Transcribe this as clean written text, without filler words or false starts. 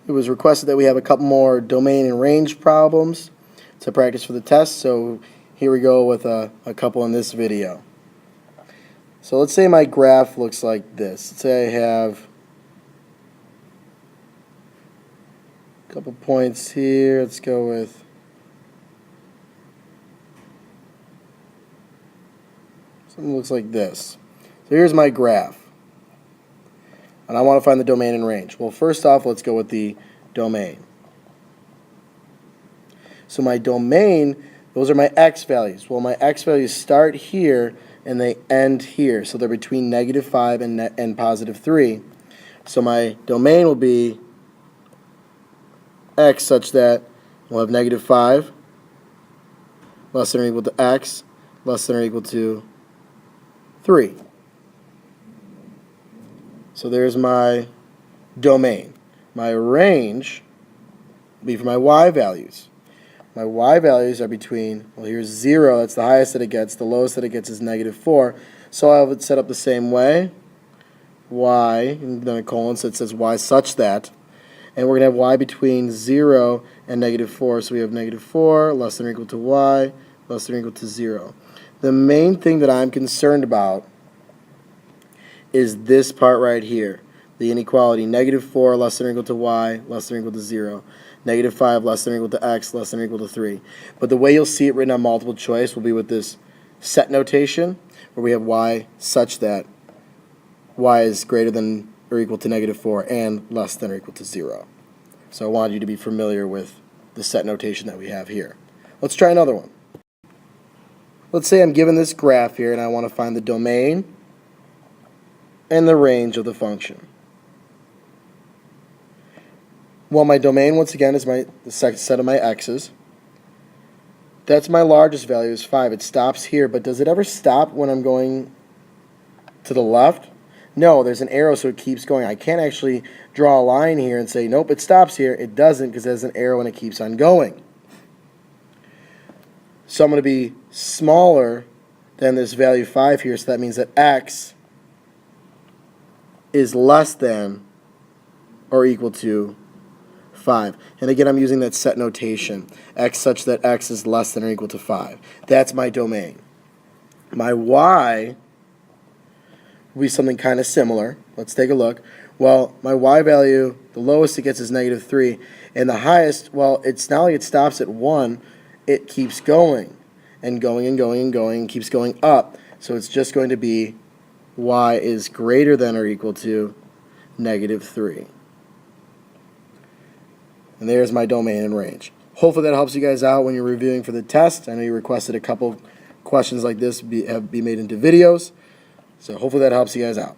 It was requested that we have a couple more domain and range problems to practice for the test, so here we go with a couple in this video. So let's say my graph looks like this. Let's say I have a couple points here. Let's go with something that looks like this. So here's my graph. And I want to find the domain and range. Well, first off, let's go with the domain. So my domain, those are my x values. Well, my x values start here and they end here. So they're between -5 and +3. So my domain will be x such that we'll have -5 less than or equal to x less than or equal to 3. So there's my domain. My range will be for my y values. My y values are between, well, here's 0, that's the highest that it gets. The lowest that it gets is -4. So I would set up the same way. Y, and then a colon, so it says y such that. And we're going to have y between 0 and -4. So we have -4 less than or equal to y less than or equal to 0. The main thing that I'm concerned about is this part right here, the inequality, -4 less than or equal to y less than or equal to 0, -5 less than or equal to x less than or equal to 3. But the way you'll see it written on multiple choice will be with this set notation, where we have y such that y is greater than or equal to -4 and less than or equal to 0. So I wanted you to be familiar with the set notation that we have here. Let's try another one. Let's say I'm given this graph here and I want to find the domain and the range of the function. Well, my domain, once again, is the second set of my x's. That's my largest value, is 5. It stops here, but does it ever stop when I'm going to the left? No, there's an arrow, so it keeps going. I can't actually draw a line here and say, nope, it stops here. It doesn't, because there's an arrow and it keeps on going. So I'm going to be smaller than this value 5 here, so that means that x is less than or equal to 5. And again, I'm using that set notation, x such that x is less than or equal to 5. That's my domain. My y will be something kind of similar. Let's take a look. Well, my y value, the lowest it gets is -3, and the highest, well, it's not like it stops at 1. It keeps going and going and going and going and keeps going up. So it's just going to be y is greater than or equal to -3. And there's my domain and range. Hopefully that helps you guys out when you're reviewing for the test. I know you requested a couple questions like this be made into videos. So hopefully that helps you guys out.